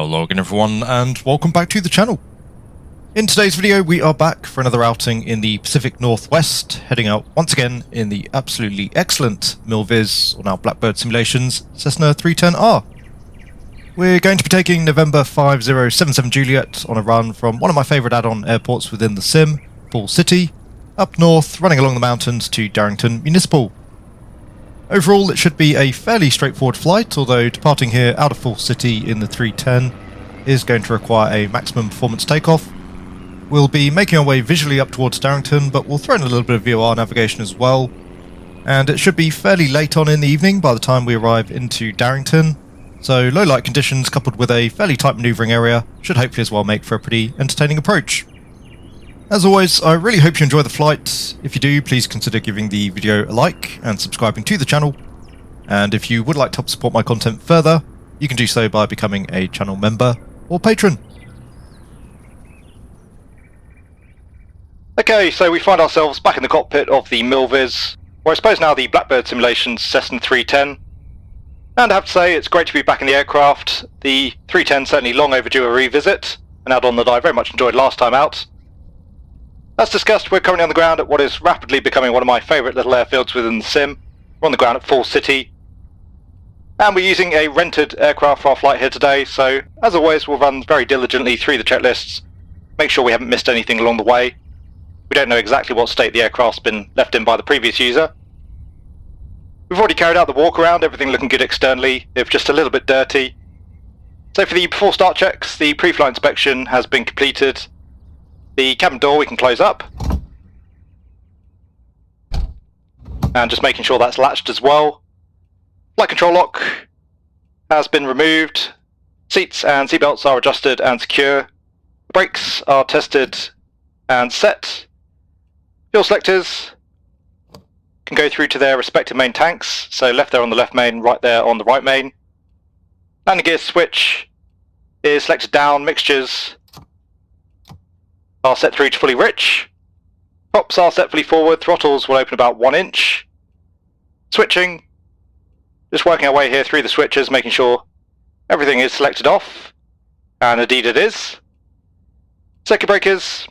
Hello again everyone, and welcome back to the channel. In today's video we are back for another outing in the Pacific Northwest, heading out once again in the absolutely excellent MILVIZ, or now Blackbird Simulations Cessna 310R. We're going to be taking November 5077 Juliet on a run from one of my favourite add-on airports within the sim, Falls City, up north, running along the mountains to Darrington Municipal. Overall, it should be a fairly straightforward flight, although departing here out of Falls City in the 310 is going to require a maximum performance takeoff. We'll be making our way visually up towards Darrington, but we'll throw in a little bit of VOR navigation as well. And it should be fairly late on in the evening by the time we arrive into Darrington, so low light conditions coupled with a fairly tight manoeuvring area should hopefully as well make for a pretty entertaining approach. As always, I really hope you enjoy the flight. If you do, please consider giving the video a like and subscribing to the channel. And if you would like to help support my content further, you can do so by becoming a channel member or patron. Okay, so we find ourselves back in the cockpit of the MILVIZ, or I suppose now the Blackbird Simulations Cessna 310. And I have to say, it's great to be back in the aircraft. The 310 certainly long overdue a revisit, an add-on that I very much enjoyed last time out. As discussed, we're currently on the ground at what is rapidly becoming one of my favourite little airfields within the sim. We're on the ground at Falls City. And we're using a rented aircraft for our flight here today, so as always we'll run very diligently through the checklists, make sure we haven't missed anything along the way. We don't know exactly what state the aircraft's been left in by the previous user. We've already carried out the walk around, everything looking good externally, if just a little bit dirty. So for the before start checks, the pre-flight inspection has been completed. The cabin door we can close up, and just making sure that's latched as well. Flight control lock has been removed, seats and seatbelts are adjusted and secure, brakes are tested and set, fuel selectors can go through to their respective main tanks, so left there on the left main, right there on the right main. Landing gear switch is selected down, mixtures are set through to fully rich. Props are set fully forward, throttles will open about 1 inch. Switching, just working our way here through the switches, making sure everything is selected off, and indeed it is. Circuit breakers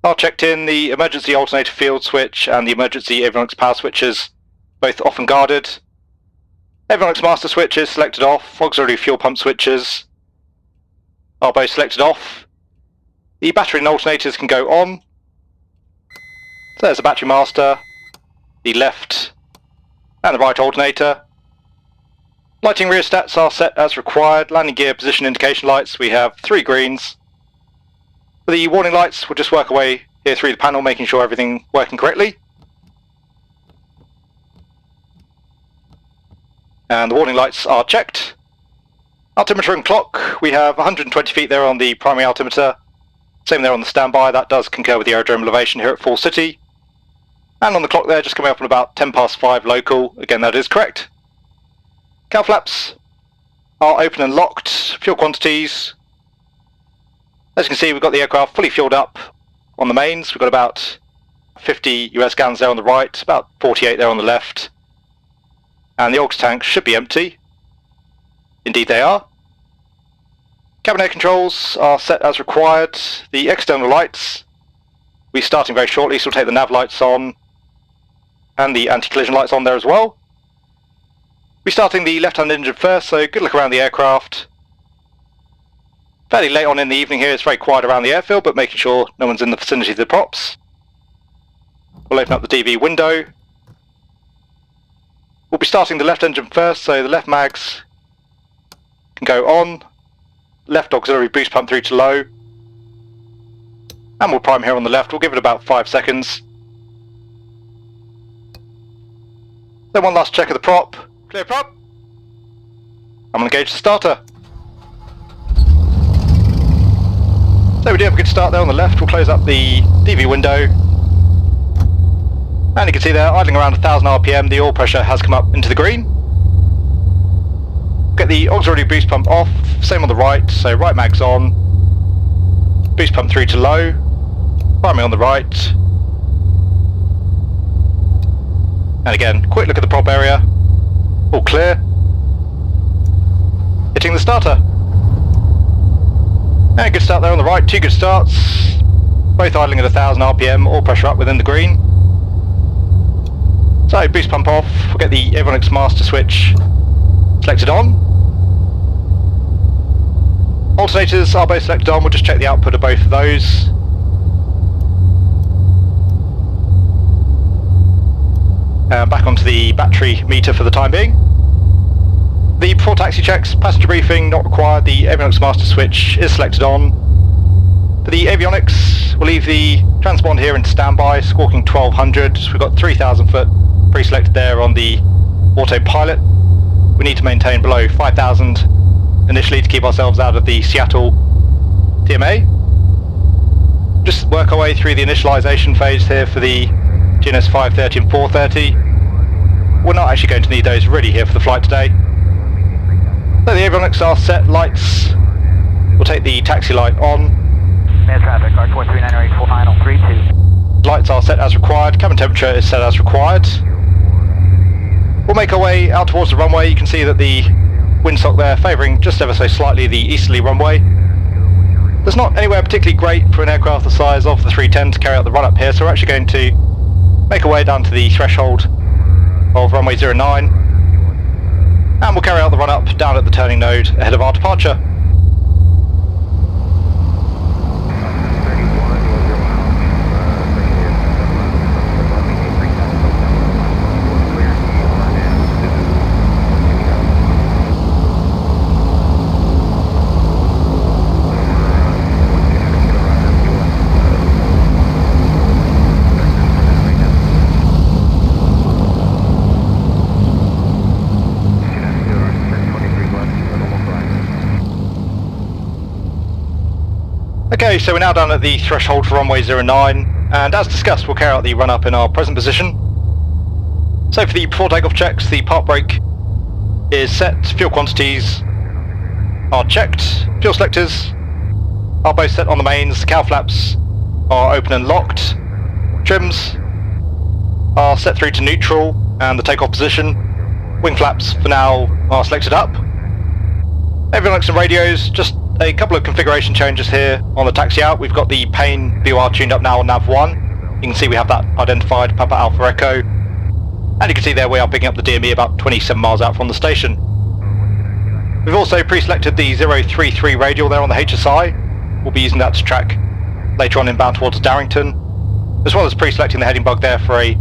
are checked in, the emergency alternator field switch and the emergency avionics power switches both off and guarded. Avionics master switch is selected off, auxiliary fuel pump switches are both selected off. The battery and alternators can go on. So there's the battery master, the left and the right alternator. Lighting rheostats are set as required. Landing gear position indication lights, we have 3 greens. For the warning lights, we'll just work our way here through the panel, making sure everything working correctly. And the warning lights are checked. Altimeter and clock, we have 120 feet there on the primary altimeter. Same there on the standby, that does concur with the aerodrome elevation here at Falls City. And on the clock there, just coming up on about 5:10 local, again that is correct. Cow flaps are open and locked, fuel quantities. As you can see, we've got the aircraft fully fueled up on the mains. We've got about 50 US gallons there on the right, about 48 there on the left. And the aux tanks should be empty. Indeed they are. Cabin air controls are set as required. The external lights, we're starting very shortly, so we'll take the nav lights on and the anti-collision lights on there as well. We're starting the left-hand engine first, so good look around the aircraft. Fairly late on in the evening here, it's very quiet around the airfield, but making sure no one's in the vicinity of the props. We'll open up the DV window. We'll be starting the left engine first, so the left mags can go on. Left auxiliary boost pump through to low, and we'll prime here on the left. We'll give it about 5 seconds. Then one last check of the prop. Clear prop. I'm going to engage the starter. So we do have a good start there on the left. We'll close up the DV window, and you can see there idling around 1000 RPM. The oil pressure has come up into the green. Get the auxiliary boost pump off, same on the right, so right mag's on, boost pump through to low, primary on the right, and again, quick look at the prop area, all clear, hitting the starter. And a good start there on the right, 2 good starts. Both idling at 1000 RPM, all pressure up within the green. So boost pump off, we'll get the avionics master switch selected on. Alternators are both selected on, we'll just check the output of both of those. And back onto the battery meter for the time being. The before taxi checks, passenger briefing not required, the avionics master switch is selected on. For the avionics, we'll leave the transponder here into standby, squawking 1200. We've got 3000 foot pre-selected there on the autopilot. We need to maintain below 5000 initially to keep ourselves out of the Seattle TMA. Just work our way through the initialization phase here for the GNS 530 and 430. We're not actually going to need those really here for the flight today. So the avionics are set, lights. We'll take the taxi light on. Main traffic, R23984 final 32. Lights are set as required, cabin temperature is set as required. We'll make our way out towards the runway. You can see that the windsock there favouring just ever so slightly the easterly runway. There's not anywhere particularly great for an aircraft the size of the 310 to carry out the run up here, so we're actually going to make our way down to the threshold of runway 09, and we'll carry out the run up down at the turning node ahead of our departure. Okay, so we're now down at the threshold for runway 09, and as discussed, we'll carry out the run-up in our present position. So for the before takeoff checks, the park brake is set, fuel quantities are checked, fuel selectors are both set on the mains, the cowl flaps are open and locked, trims are set through to neutral and the takeoff position, wing flaps for now are selected up. Avionics and radios, just a couple of configuration changes here on the taxi out. We've got the pane BOR tuned up now on nav 1. You can see we have that identified, Papa Alpha Echo. And you can see there we are picking up the DME about 27 miles out from the station. We've also pre-selected the 033 radial there on the HSI. We'll be using that to track later on inbound towards Darrington, as well as pre-selecting the heading bug there for a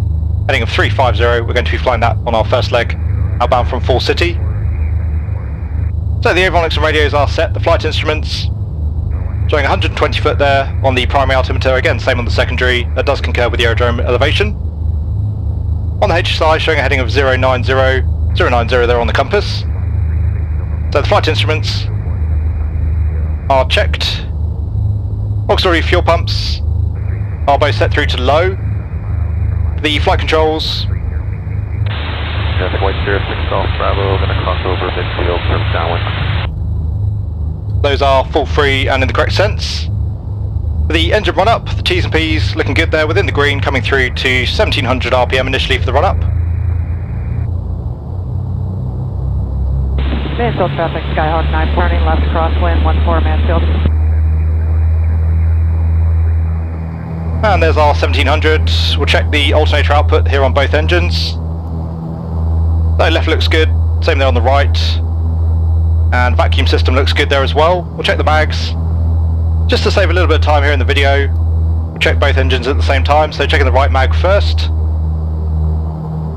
heading of 350. We're going to be flying that on our first leg outbound from Fall City. So the avionics and radios are set, the flight instruments showing 120 foot there on the primary altimeter, again same on the secondary, that does concur with the aerodrome elevation. On the HSI showing a heading of 090 there on the compass. So the flight instruments are checked, auxiliary fuel pumps are both set through to low. The flight controls, White 06 Golf Bravo, going to cross over midfield from downwind. those are full free and in the correct sense. The engine run up, the T's and P's looking good there within the green, coming through to 1700 RPM initially for the run up. Mansfield traffic, Skyhawk 9, turning left crosswind 14 Mansfield. And there's our 1700. We'll check the alternator output here on both engines. So left looks good, same there on the right. And vacuum system looks good there as well. We'll check the mags. Just to save a little bit of time here in the video, we'll check both engines at the same time. So checking the right mag first.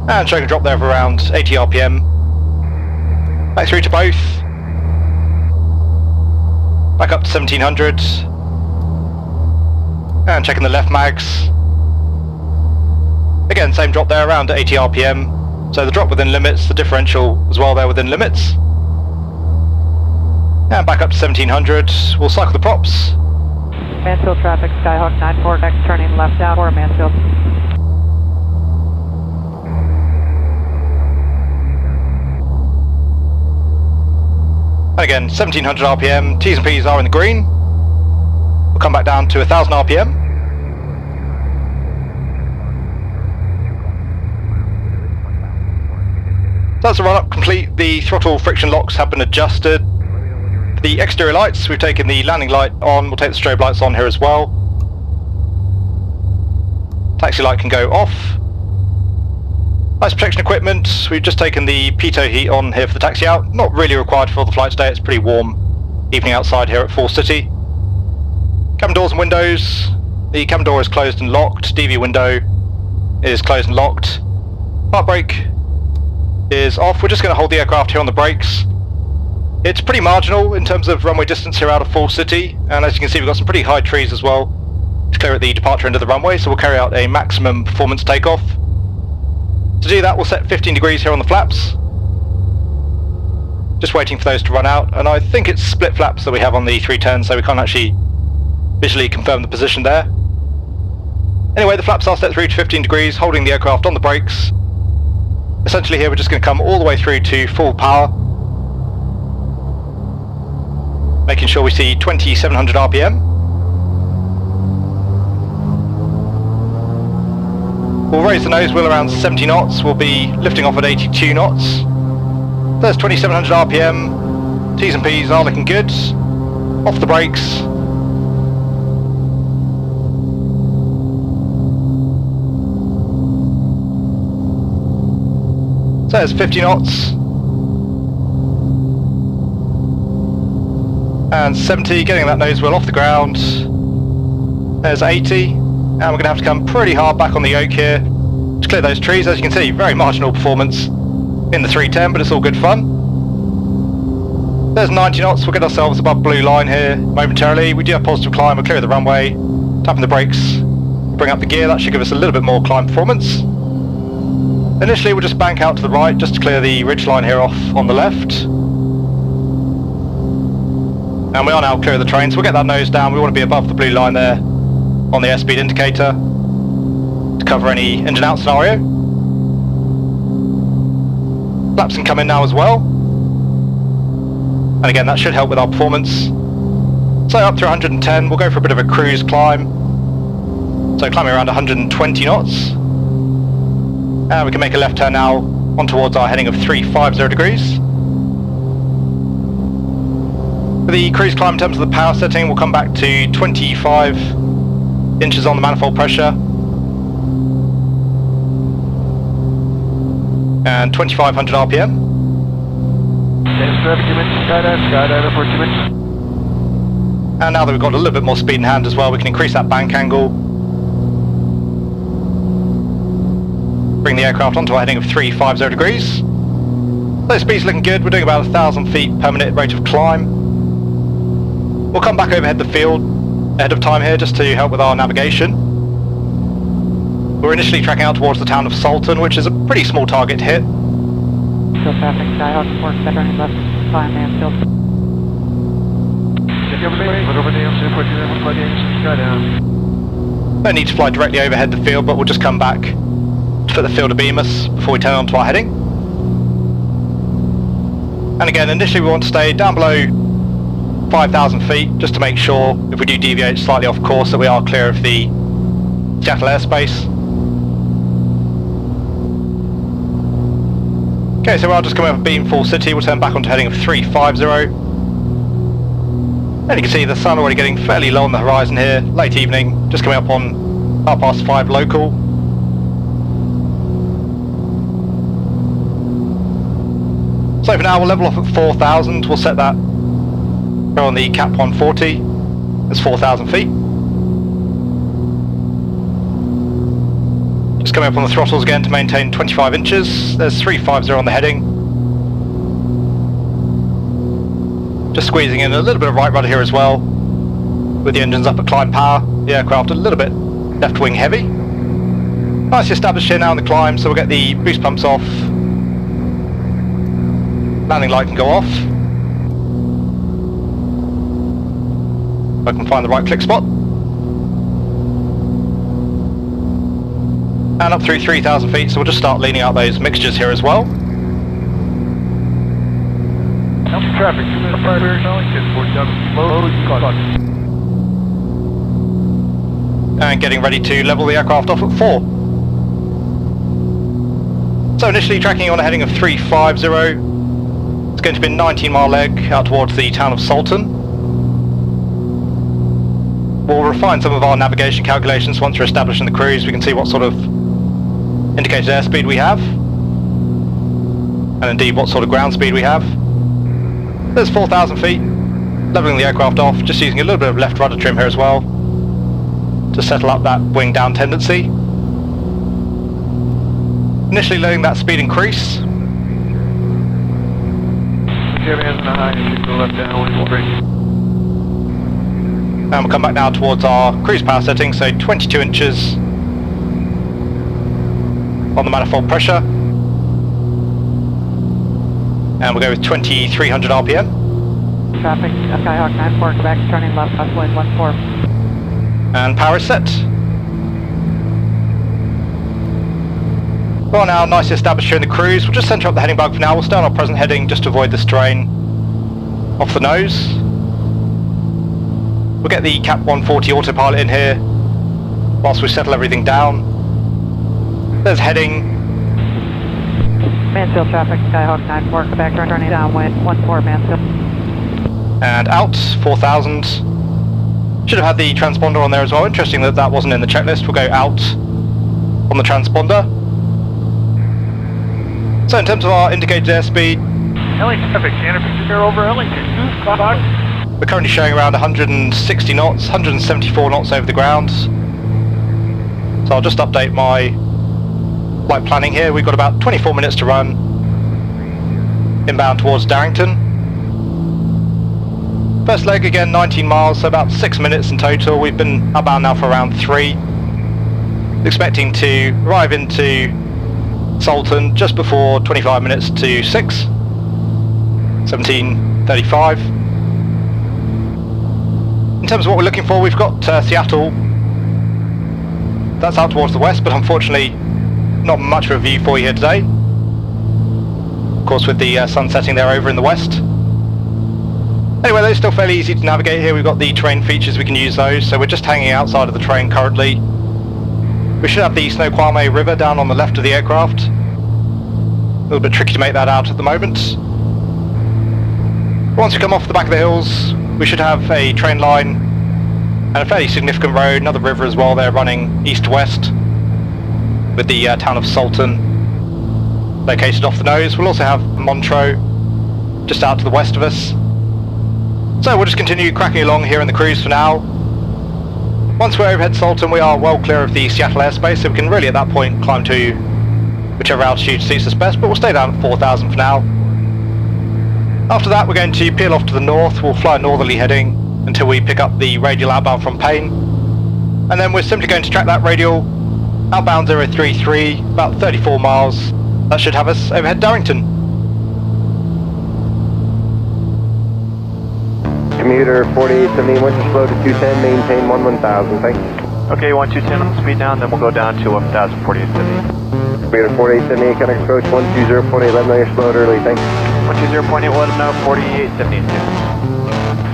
And showing a drop there of around 80 RPM. Back through to both. Back up to 1700. And checking the left mags. Again, same drop there, around 80 RPM. So the drop within limits, the differential as well there within limits. And back up to 1700. We'll cycle the props. Mansfield traffic, Skyhawk 94X, turning left out for Mansfield. And again, 1700 RPM, T's and P's are in the green. We'll come back down to 1000 RPM. So that's the run up complete. The throttle friction locks have been adjusted. The exterior lights, we've taken the landing light on, we'll take the strobe lights on here as well. Taxi light can go off. Nice protection equipment, we've just taken the pitot heat on here for the taxi out. Not really required for the flight today, it's pretty warm evening outside here at Force City. Cabin doors and windows. The cabin door is closed and locked, DV window is closed and locked. Park brake is off, we're just going to hold the aircraft here on the brakes. It's pretty marginal in terms of runway distance here out of Force City, and as you can see we've got some pretty high trees as well to clear at the departure end of the runway, so we'll carry out a maximum performance takeoff. To do that we'll set 15 degrees here on the flaps. Just waiting for those to run out, and I think it's split flaps that we have on the 310, so we can't actually visually confirm the position there. Anyway, the flaps are set through to 15 degrees, holding the aircraft on the brakes. Essentially here we're just going to come all the way through to full power, making sure we see 2700 RPM. We'll raise the nose wheel around 70 knots, we'll be lifting off at 82 knots. There's 2700 RPM, T's and P's are looking good. Off the brakes. So there's 50 knots. And 70, getting that nose wheel off the ground. There's 80, and we're going to have to come pretty hard back on the yoke here to clear those trees. As you can see, very marginal performance in the 310, but it's all good fun. There's 90 knots, we'll get ourselves above blue line here momentarily. We do have positive climb, we'll clear the runway, tapping the brakes, bring up the gear, that should give us a little bit more climb performance. Initially we'll just bank out to the right just to clear the ridge line here off on the left. And we are now clear of the train, so we'll get that nose down. We want to be above the blue line there on the airspeed indicator to cover any engine out scenario. Flaps can come in now as well. And again, that should help with our performance. So up to 110, we'll go for a bit of a cruise climb. So climbing around 120 knots. And we can make a left turn now on towards our heading of 350 degrees. For the cruise climb in terms of the power setting, we'll come back to 25 inches on the manifold pressure. And 2500 RPM. And now that we've got a little bit more speed in hand as well, we can increase that bank angle. Bring the aircraft onto our heading of 350 degrees. Those speeds looking good, we're doing about 1,000 feet per minute rate of climb. We'll come back overhead the field ahead of time here just to help with our navigation. We're initially tracking out towards the town of Salton, which is a pretty small target to hit. Still traffic, Skyhawk 47, turning left, climb Mansfield. No need to fly directly overhead the field, but we'll just come back to put the field abeam us before we turn onto our heading. And again, initially we want to stay down below 5,000 feet, just to make sure if we do deviate slightly off course that we are clear of the Seattle airspace. Okay, so we'll just come over beam Full City, we'll turn back onto heading of 350. And you can see the sun already getting fairly low on the horizon here, late evening, just coming up on 5:30 local. So for now we'll level off at 4,000, we'll set that on the cap 140, that's 4,000 feet. Just coming up on the throttles again to maintain 25 inches, there's 350 on the heading. Just squeezing in a little bit of right rudder here as well, with the engines up at climb power, the aircraft a little bit left wing heavy. Nicely established here now in the climb, so we'll get the boost pumps off. Landing light can go off. I can find the right click spot. And up through 3,000 feet, so we'll just start leaning out those mixtures here as well. Traffic, and getting ready to level the aircraft off at 4. So initially tracking on a heading of 350. Let's going to be a 19-mile leg out towards the town of Salton. We'll refine some of our navigation calculations once we're established in the cruise. We can see what sort of indicated airspeed we have, and indeed what sort of ground speed we have. There's 4,000 feet, leveling the aircraft off, just using a little bit of left rudder trim here as well to settle up that wing down tendency. Initially letting that speed increase. And we'll come back now towards our cruise power setting, so 22 inches on the manifold pressure. And we'll go with 2300 RPM. Traffic, Skyhawk 94, Quebec, turning left, wind 14. And power is set. Well, now nicely established here in the cruise. We'll just centre up the heading bug for now. We'll stay on our present heading just to avoid the strain off the nose. We'll get the Cap 140 autopilot in here whilst we settle everything down. There's heading. Mansfield traffic, Skyhawk 94, Quebec, turning downwind 14 Mansfield. And out, 4,000. Should have had the transponder on there as well. Interesting that that wasn't in the checklist. We'll go out on the transponder. So in terms of our indicated airspeed, Ellington traffic, Canterbury over Ellington. we're currently showing around 160 knots, 174 knots over the ground. So I'll just update my flight planning here. We've got about 24 minutes to run inbound towards Darrington. First leg again 19 miles, so about 6 minutes in total. We've been outbound now for around 3. Expecting to arrive into Salton just before 25 minutes to 6. 17:35. In terms of what we're looking for, we've got Seattle. That's out towards the west, but unfortunately not much of a view for you here today. Of course, with the sun setting there over in the west. Anyway, those are still fairly easy to navigate here. We've got the terrain features, we can use those. So we're just hanging outside of the terrain currently. We should have the Snoqualmie River down on the left of the aircraft. A little bit tricky to make that out at the moment. Once we come off the back of the hills, we should have a train line and a fairly significant road, another river as well there running east to west with the town of Salton located off the nose. We'll also have Montreux just out to the west of us. So we'll just continue cracking along here in the cruise for now. Once we're overhead Salton, we are well clear of the Seattle airspace, so we can really at that point climb to whichever altitude suits us best, but we'll stay down at 4,000 for now. After that, we're going to peel off to the north. We'll fly northerly heading until we pick up the radial outbound from Payne. And then we're simply going to track that radial outbound 033, about 34 miles. That should have us overhead Darrington. Commuter 4870, once you slow to 210, maintain 1000, thanks. Okay, 1210 on the speed down, then we'll go down to 1,048.70. Commuter 4878, contact approach 120.8, let me know you're slowed early, thanks. 120.8, let them know, 4872.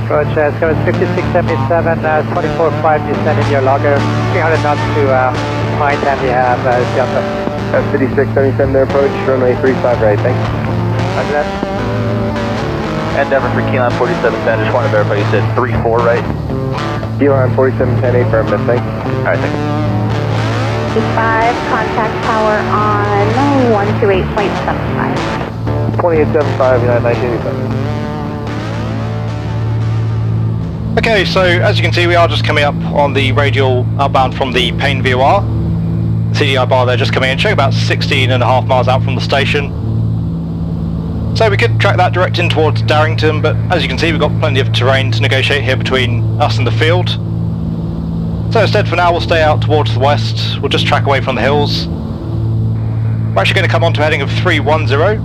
Approach, Scout 5677, 24.5, descend in your logger, 300 knots to Pine Town, we have Delta. 5677 there, approach, runway 35 right, thanks. Roger that. Endeavor for Keyline 4710, just want to verify you said 34 right? Keyline 4710, affirmative, thanks. Alright, thanks. 5, contact power on 128.75. 2875, United 1987. Okay, so as you can see, we are just coming up on the radial outbound from the Payne VOR. The CDI bar there just coming in, showing about 16.5 miles out from the station. So we could track that direct in towards Darrington, but as you can see, we've got plenty of terrain to negotiate here between us and the field. So instead, for now, we'll stay out towards the west. We'll just track away from the hills. We're actually going to come on to a heading of 310.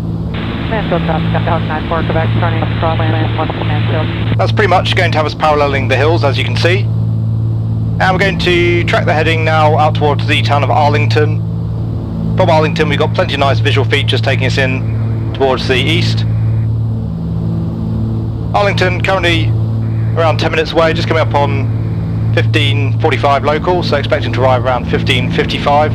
Mansfield traffic, Skyhawk 94, Quebec, turning left, crosswind, 14 Mansfield. That's pretty much going to have us paralleling the hills, as you can see. And we're going to track the heading now out towards the town of Arlington. From Arlington, we've got plenty of nice visual features taking us in towards the east. Arlington currently around 10 minutes away, just coming up on 15:45 local, so expecting to arrive around 15:55.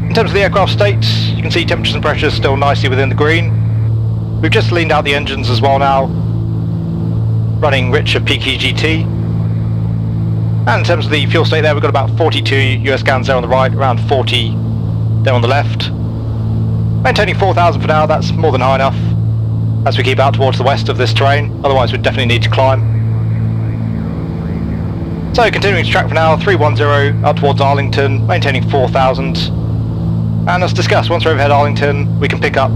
In terms of the aircraft state, you can see temperatures and pressures still nicely within the green. We've just leaned out the engines as well now, running rich of PKGT. And in terms of the fuel state there, we've got about 42 US gallons there on the right, around 40 there on the left. Maintaining 4,000 for now, that's more than high enough as we keep out towards the west of this terrain, otherwise we'd definitely need to climb. So continuing to track for now, 310 out towards Arlington, maintaining 4,000. And as discussed, once we're overhead Arlington, we can pick up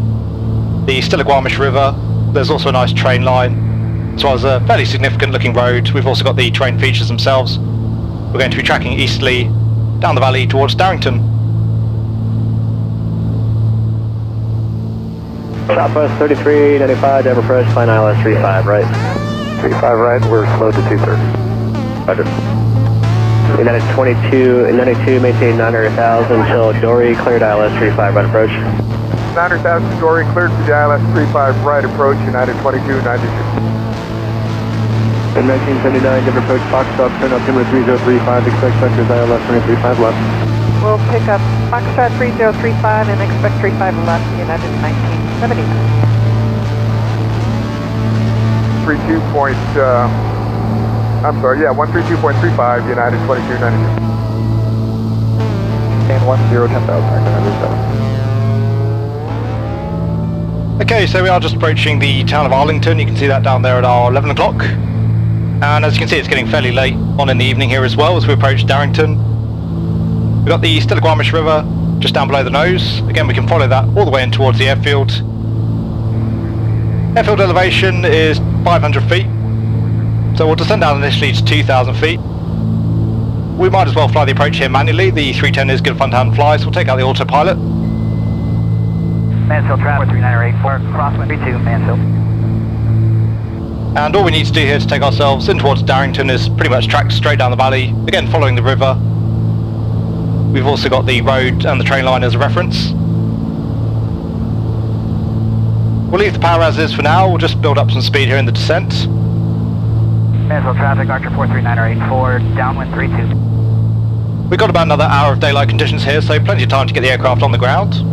the Stillaguamish River. There's also a nice train line, as well as a fairly significant looking road. We've also got the terrain features themselves. We're going to be tracking easterly down the valley towards Darrington. Southwest 3395, Denver approach, flying ILS 35 right. 35 right, we're slow to 230. Roger. United 92, maintain 900,000 until Dory, cleared ILS 35 right approach. 900,000 Dory, cleared to the ILS 35 right approach, United 2292. In 1979, Denver approach, Foxtrot, turn out timber 3035, expect vectors ILS 335 left. We'll pick up Foxtrot 3035 and expect 35 left, United 1979. 132.35, United 2292. And 10, 10,000, Okay, so we are just approaching the town of Arlington. You can see that down there at our 11 o'clock. And as you can see, it's getting fairly late on in the evening here as well as we approach Darrington. We've got the Stillaguamish River just down below the nose. Again, we can follow that all the way in towards the airfield. Airfield elevation is 500 feet. So we'll descend down initially to 2,000 feet. We might as well fly the approach here manually. The 310 is good fun to hand fly, so we'll take out the autopilot. Mansfield traffic 3984, crosswind 32, Mansfield. And all we need to do here to take ourselves in towards Darrington is pretty much track straight down the valley, again following the river. We've also got the road and the train line as a reference. We'll leave the power as is for now, we'll just build up some speed here in the descent. Mansfield traffic, Archer 43984, downwind 32. We've got about another hour of daylight conditions here, so plenty of time to get the aircraft on the ground.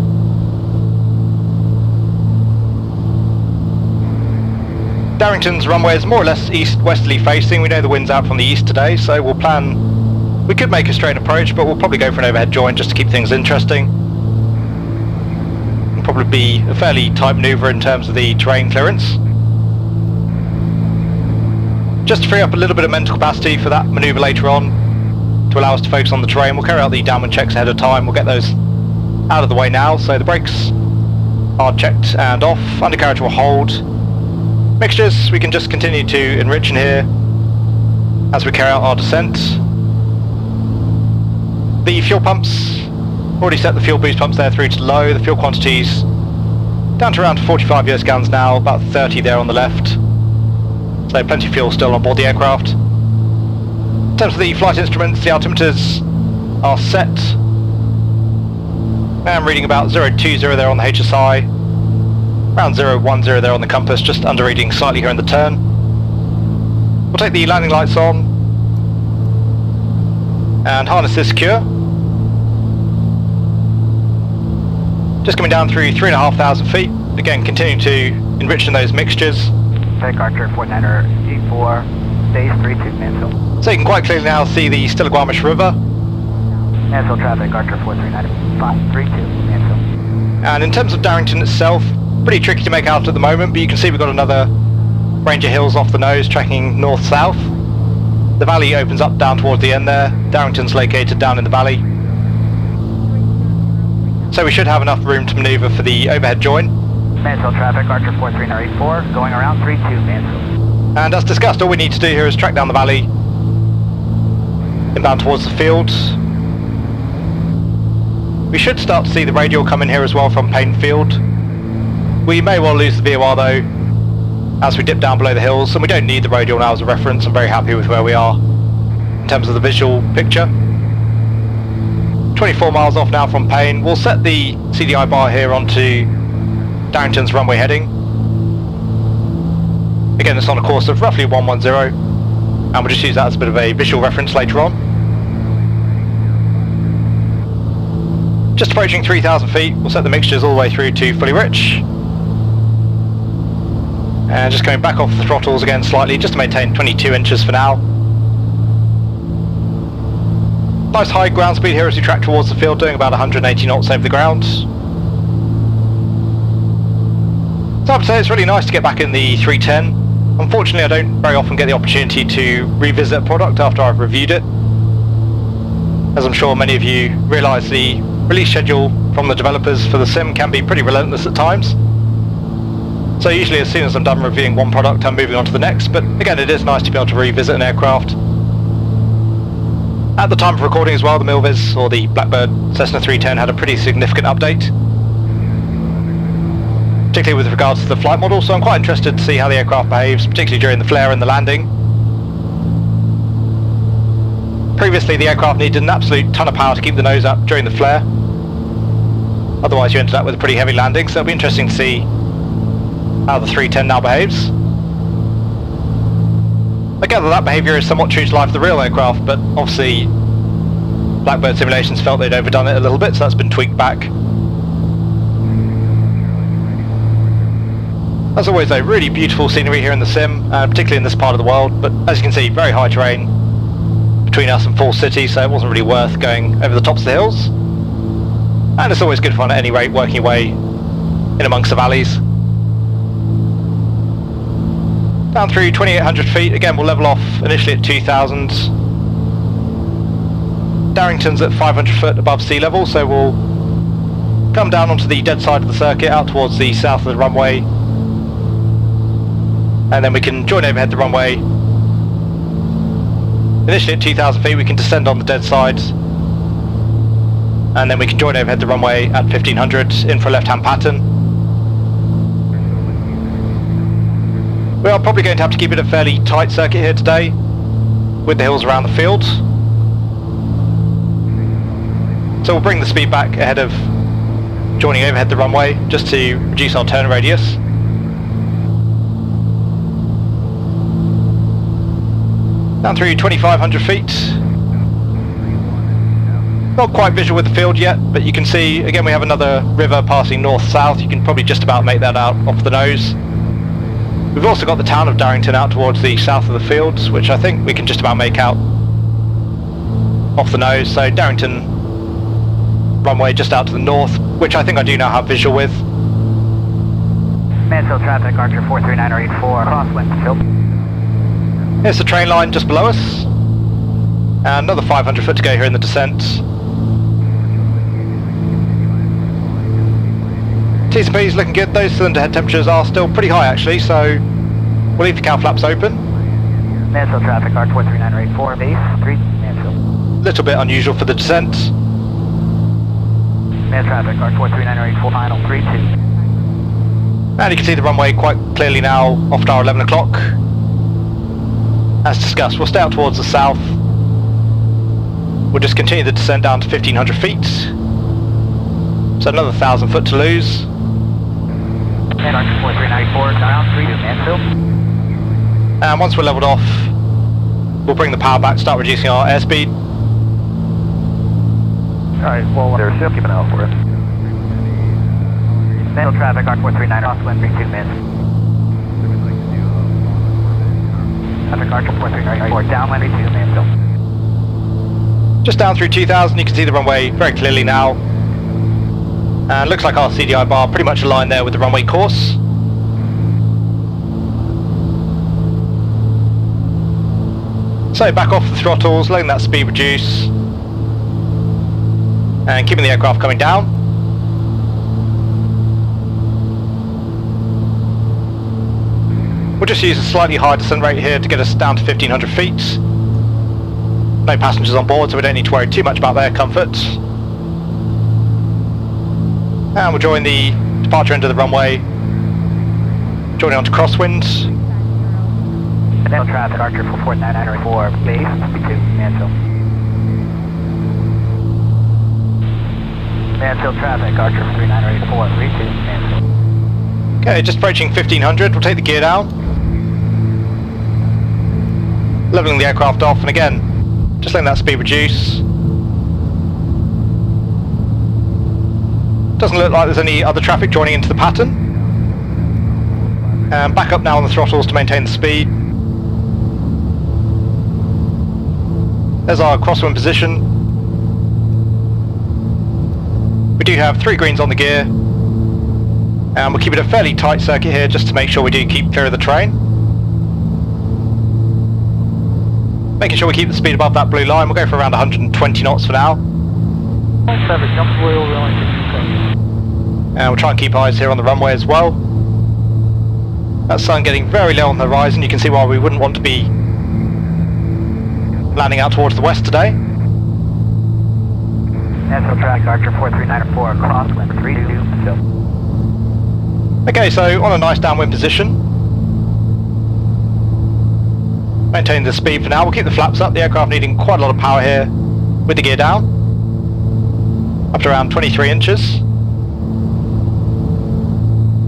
Darrington's runway is more or less east-westerly facing. We know the wind's out from the east today, so we'll plan... We could make a straight approach, but we'll probably go for an overhead join just to keep things interesting. It'll probably be a fairly tight manoeuvre in terms of the terrain clearance. Just to free up a little bit of mental capacity for that manoeuvre later on, to allow us to focus on the terrain, we'll carry out the downwind checks ahead of time. We'll get those out of the way now, so the brakes are checked and off, undercarriage will hold. Mixtures, we can just continue to enrich in here as we carry out our descent. The fuel pumps, already set the fuel boost pumps there through to low. The fuel quantities down to around 45 US gallons now, about 30 there on the left. So plenty of fuel still on board the aircraft. In terms of the flight instruments, the altimeters are set. I'm reading about 020 there on the HSI. Around 010 there on the compass, just under reading slightly here in the turn. We'll take the landing lights on and harness is secure. Just coming down through 3,500 feet. Again, continuing to enrich in those mixtures. Take Archer 4984, base 32, Mansfield. So you can quite clearly now see the Stillaguamish River. Mansfield traffic, Archer 439, 32, Mansfield. And in terms of Darrington itself, pretty tricky to make out at the moment, but you can see we've got another range of hills off the nose tracking north-south. The valley opens up down towards the end there. Darrington's located down in the valley. So we should have enough room to manoeuvre for the overhead join. Mansfield traffic, Archer 43984, going around 32, Mansfield. And as discussed, all we need to do here is track down the valley, inbound towards the field. We should start to see the radial come in here as well from Payne Field. We may well lose the VOR though, as we dip down below the hills, and we don't need the radial now as a reference. I'm very happy with where we are in terms of the visual picture. 24 miles off now from Payne. We'll set the CDI bar here onto Darrington's runway heading. Again, it's on a course of roughly 110, and we'll just use that as a bit of a visual reference later on. Just approaching 3,000 feet, we'll set the mixtures all the way through to fully rich. And just coming back off the throttles again slightly, just to maintain 22 inches for now. Nice high ground speed here as we track towards the field, doing about 180 knots over the ground. So I would say it's really nice to get back in the 310. Unfortunately, I don't very often get the opportunity to revisit a product after I've reviewed it. As I'm sure many of you realise, the release schedule from the developers for the sim can be pretty relentless at times. So usually as soon as I'm done reviewing one product, I'm moving on to the next, but again, it is nice to be able to revisit an aircraft. At the time of recording as well, the MILVIZ, or the Blackbird Cessna 310, had a pretty significant update, particularly with regards to the flight model, so I'm quite interested to see how the aircraft behaves, particularly during the flare and the landing. Previously, the aircraft needed an absolute ton of power to keep the nose up during the flare. Otherwise, you ended up with a pretty heavy landing, so it'll be interesting to see how the 310 now behaves. I gather that behaviour is somewhat true to life of the real aircraft, but obviously Blackbird Simulations felt they'd overdone it a little bit, so that's been tweaked back. As always though, really beautiful scenery here in the sim, particularly in this part of the world, but as you can see, very high terrain between us and Falls City, so it wasn't really worth going over the tops of the hills. And it's always good fun at any rate, working your way in amongst the valleys. Down through 2,800 feet, again we'll level off initially at 2,000. Darrington's at 500 foot above sea level, so we'll come down onto the dead side of the circuit out towards the south of the runway. And then we can join overhead the runway. Initially at 2,000 feet we can descend on the dead side. And then we can join overhead the runway at 1,500 in for a left-hand pattern. We are probably going to have to keep it a fairly tight circuit here today, with the hills around the field. So we'll bring the speed back ahead of joining overhead the runway, just to reduce our turn radius. Down through 2,500 feet. Not quite visual with the field yet, but you can see, again we have another river passing north-south. You can probably just about make that out off the nose. We've also got the town of Darrington out towards the south of the fields, which I think we can just about make out off the nose. So Darrington runway just out to the north, which I think I do now have visual with. Mansfield traffic, Archer 43984, crosswind field. Here's the train line just below us. And another 500 foot to go here in the descent. T's and P's looking good. Those cylinder head temperatures are still pretty high actually, so we'll leave the cow flaps open. Mansfield traffic, Archer 43984, base 3, Mansfield. Little bit unusual for the descent. Mansfield traffic, Archer 43984, final 32. And you can see the runway quite clearly now after our 11 o'clock. As discussed, we'll stay out towards the south. We'll just continue the descent down to 1,500 feet. So another 1,000 foot to lose. And Archer 43984, down 3 to Mansfield. And once we're leveled off, we'll bring the power back, start reducing our airspeed. Alright, well, they're still keeping out for it. Mansfield traffic, Archer 439, crosswind 32 Mansfield. Traffic, Archer 43984, downwind 32 Mansfield. Just down through 2,000, you can see the runway very clearly now. And looks like our CDI bar pretty much aligned there with the runway course. So back off the throttles, letting that speed reduce. And keeping the aircraft coming down. We'll just use a slightly higher descent rate here to get us down to 1,500 feet. No passengers on board, so we don't need to worry too much about their comfort. And we'll join the departure end of the runway, joining onto crosswind. Mansfield traffic, Archer 44994, base 32 Mansfield. Mansfield traffic, Archer 43984, 32 Mansfield. Okay, just approaching 1,500, we'll take the gear down. Leveling the aircraft off, and again, just letting that speed reduce. Doesn't look like there's any other traffic joining into the pattern. And back up now on the throttles to maintain the speed. There's our crosswind position. We do have 3 greens on the gear. And we'll keep it a fairly tight circuit here just to make sure we do keep clear of the terrain. Making sure we keep the speed above that blue line. We'll go for around 120 knots for now. And we'll try and keep eyes here on the runway as well. That sun getting very low on the horizon. You can see why we wouldn't want to be landing out towards the west today. National track, Archer 4394, crosswind 32. Okay, so on a nice downwind position. Maintain the speed for now. We'll keep the flaps up. The aircraft needing quite a lot of power here with the gear down. Up to around 23 inches.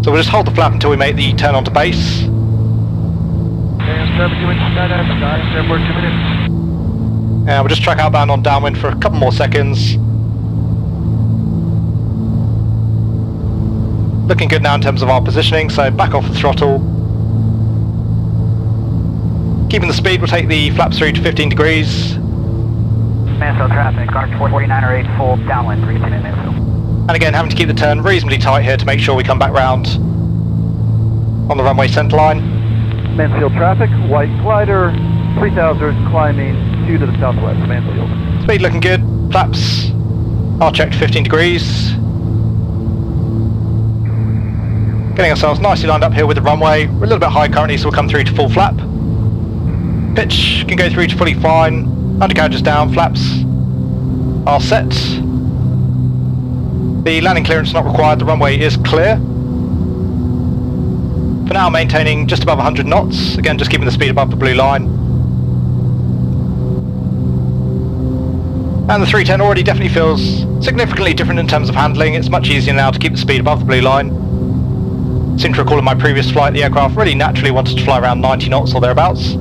So we'll just hold the flap until we make the turn onto base. And we'll just track outbound on downwind for a couple more seconds. Looking good now in terms of our positioning, so back off the throttle. Keeping the speed, we'll take the flaps through to 15 degrees. Mansfield traffic, Archer 4908, full downwind 32 in Mansfield. And again, having to keep the turn reasonably tight here to make sure we come back round on the runway centre line. Mansfield traffic, white glider, 3000 climbing 2 to the southwest, Mansfield. Speed looking good, flaps are checked 15 degrees. Getting ourselves nicely lined up here with the runway. We're a little bit high currently, so we'll come through to full flap. Pitch can go through to fully fine. Undercarriage is down, flaps are set. The landing clearance is not required, the runway is clear. For now, maintaining just above 100 knots. Again, just keeping the speed above the blue line. And the 310 already definitely feels significantly different in terms of handling. It's much easier now to keep the speed above the blue line. Seem to recall in my previous flight, the aircraft really naturally wanted to fly around 90 knots or thereabouts.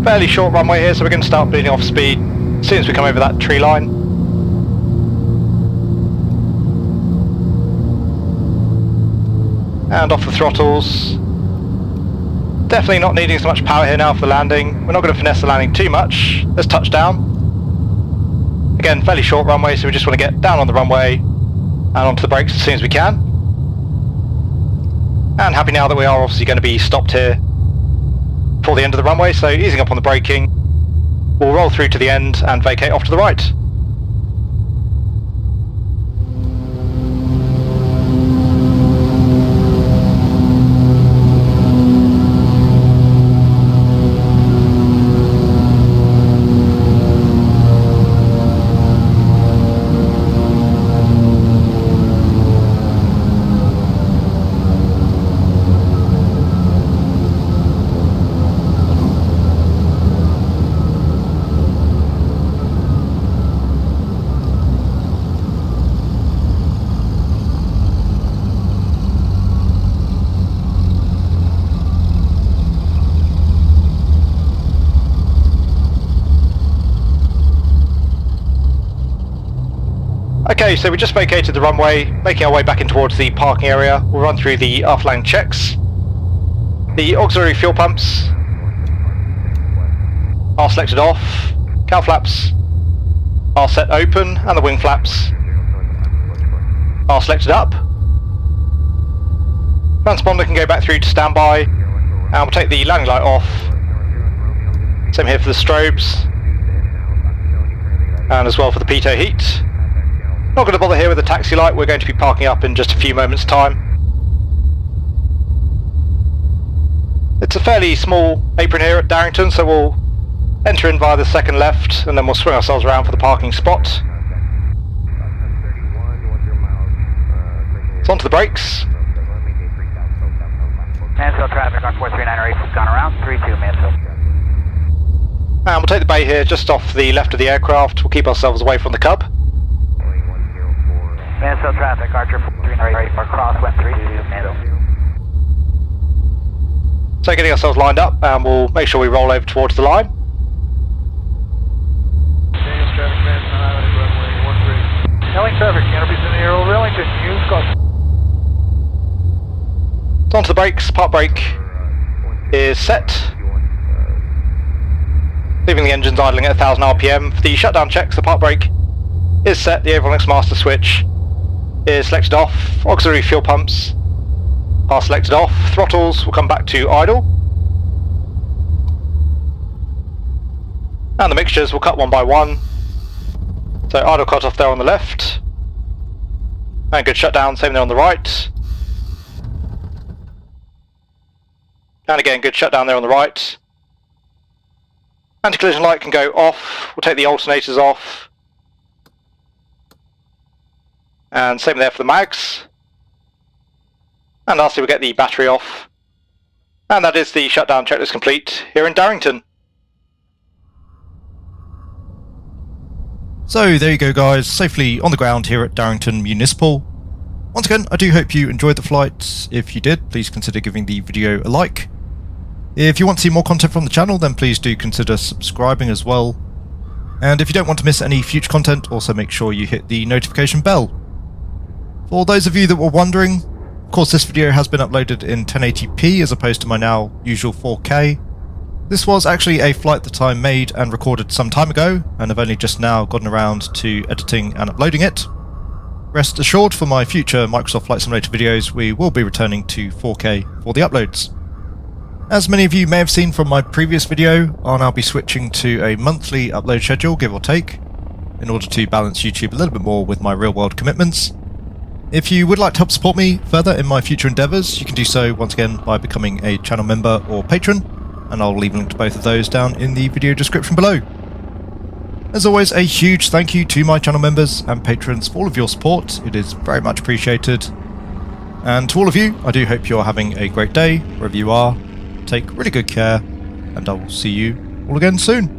Fairly short runway here, so we're going to start bleeding off speed as soon as we come over that tree line. And off the throttles. Definitely not needing so much power here now for the landing. We're not going to finesse the landing too much. Let's touch down. Again, fairly short runway, so we just want to get down on the runway and onto the brakes as soon as we can. And happy now that we are obviously going to be stopped here for the end of the runway, so easing up on the braking. We'll roll through to the end and vacate off to the right. Okay, so we just vacated the runway, making our way back in towards the parking area. We'll run through the aft-land checks. The auxiliary fuel pumps are selected off, cowl flaps are set open, and the wing flaps are selected up. Transponder can go back through to standby, and we'll take the landing light off. Same here for the strobes, and as well for the pitot heat. Not going to bother here with the taxi light, we're going to be parking up in just a few moments' time. It's a fairly small apron here at Darrington, so we'll enter in via the second left and then we'll swing ourselves around for the parking spot. So onto the brakes. Mansfield traffic on 43908, gone around, 32 Mansfield. And we'll take the bay here just off the left of the aircraft, we'll keep ourselves away from the cub. Mansfield traffic, Archer 4308 for crosswind 32 Mansfield. So getting ourselves lined up and we'll make sure we roll over towards the line. Telling traffic, canopies in the air over Ellington, use caution. So onto the brakes. Park brake is set. Leaving the engines idling at 1000 RPM. For the shutdown checks, the park brake is set. The avionics master switch is selected off. Auxiliary fuel pumps are selected off. Throttles will come back to idle. And the mixtures will cut one by one. So idle cut off there on the left. And good shutdown, same there on the right. And again, good shutdown there on the right. Anti-collision light can go off. We'll take the alternators off. And same there for the mags. And lastly, we'll get the battery off. And that is the shutdown checklist complete here in Darrington. So there you go guys, safely on the ground here at Darrington Municipal. Once again, I do hope you enjoyed the flight. If you did, please consider giving the video a like. If you want to see more content from the channel, then please do consider subscribing as well. And if you don't want to miss any future content, also make sure you hit the notification bell. For those of you that were wondering, of course this video has been uploaded in 1080p as opposed to my now usual 4K. This was actually a flight that I made and recorded some time ago, and I've only just now gotten around to editing and uploading it. Rest assured, for my future Microsoft Flight Simulator videos, we will be returning to 4K for the uploads. As many of you may have seen from my previous video, I'll now be switching to a monthly upload schedule, give or take, in order to balance YouTube a little bit more with my real-world commitments. If you would like to help support me further in my future endeavours, you can do so once again by becoming a channel member or patron, and I'll leave a link to both of those down in the video description below. As always, a huge thank you to my channel members and patrons for all of your support. It is very much appreciated. And to all of you, I do hope you're having a great day wherever you are. Take really good care, and I will see you all again soon.